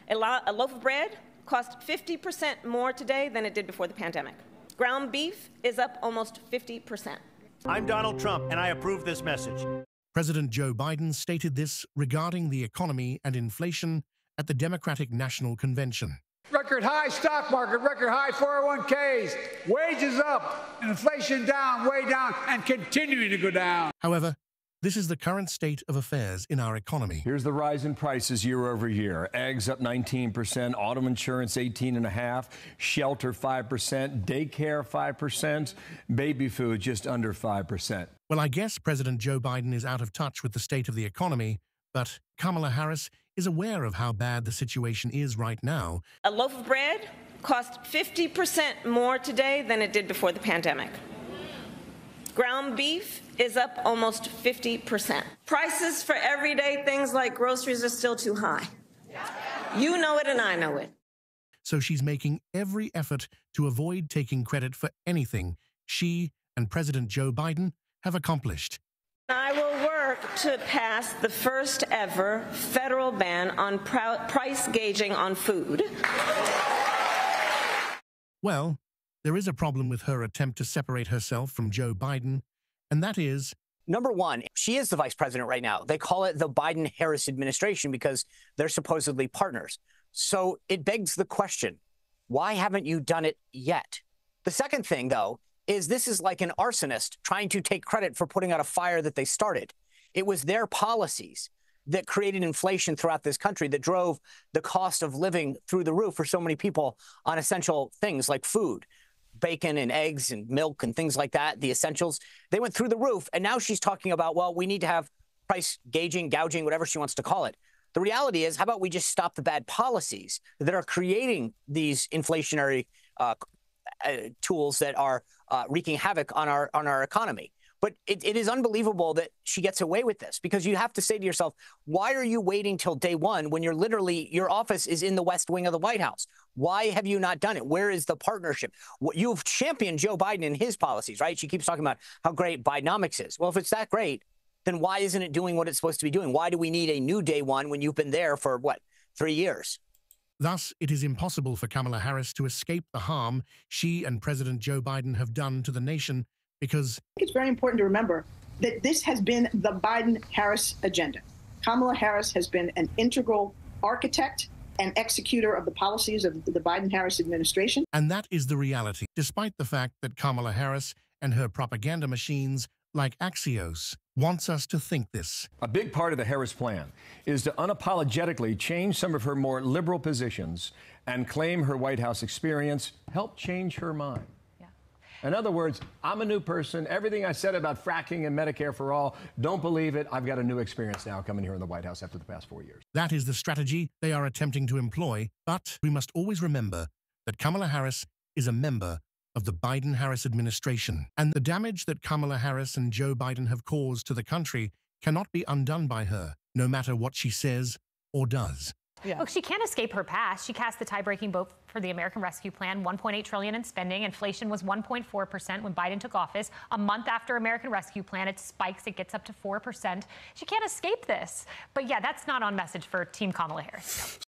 A loaf of bread costs 50% more today than it did before the pandemic. Ground beef is up almost 50%. I'm Donald Trump, and I approve this message. President Joe Biden stated this regarding the economy and inflation at the Democratic National Convention. Record high stock market, record high 401ks, wages up, inflation down, way down, and continuing to go down. However, this is the current state of affairs in our economy. Here's the rise in prices year over year. Eggs up 19%, auto insurance 18.5%, shelter 5%, daycare 5%, baby food just under 5%. Well, I guess President Joe Biden is out of touch with the state of the economy, but Kamala Harris is aware of how bad the situation is right now. A loaf of bread costs 50% more today than it did before the pandemic. Ground beef is up almost 50%. Prices for everyday things like groceries are still too high. You know it and I know it. So she's making every effort to avoid taking credit for anything she and President Joe Biden have accomplished. I will work to pass the first ever federal ban on price gauging on food. Well, there is a problem with her attempt to separate herself from Joe Biden, and that is... Number one, she is the vice president right now. They call it the Biden-Harris administration because they're supposedly partners. So it begs the question, why haven't you done it yet? The second thing, though, is this is like an arsonist trying to take credit for putting out a fire that they started. It was their policies that created inflation throughout this country that drove the cost of living through the roof for so many people on essential things like food, bacon and eggs and milk and things like that, the essentials. They went through the roof. And now she's talking about, well, we need to have price gauging, gouging, whatever she wants to call it. The reality is, how about we just stop the bad policies that are creating these inflationary tools that are wreaking havoc on our economy? But it is unbelievable that she gets away with this, because you have to say to yourself, why are you waiting till day one when your office is in the West Wing of the White House? Why have you not done it? Where is the partnership? You've championed Joe Biden and his policies, right? She keeps talking about how great Bidenomics is. Well, if it's that great, then why isn't it doing what it's supposed to be doing? Why do we need a new day one when you've been there for, 3 years? Thus, it is impossible for Kamala Harris to escape the harm she and President Joe Biden have done to the nation, because I think it's very important to remember that this has been the Biden-Harris agenda. Kamala Harris has been an integral architect and executor of the policies of the Biden-Harris administration. And that is the reality, despite the fact that Kamala Harris and her propaganda machines like Axios wants us to think this. A big part of the Harris plan is to unapologetically change some of her more liberal positions and claim her White House experience helped change her mind. In other words, I'm a new person. Everything I said about fracking and Medicare for all, don't believe it. I've got a new experience now coming here in the White House after the past 4 years. That is the strategy they are attempting to employ. But we must always remember that Kamala Harris is a member of the Biden-Harris administration. And the damage that Kamala Harris and Joe Biden have caused to the country cannot be undone by her, no matter what she says or does. Yeah. Look, she can't escape her past. She cast the tie-breaking vote for the American Rescue Plan, $1.8 trillion in spending. Inflation was 1.4% when Biden took office. A month after American Rescue Plan, it spikes. It gets up to 4%. She can't escape this. But yeah, that's not on message for Team Kamala Harris.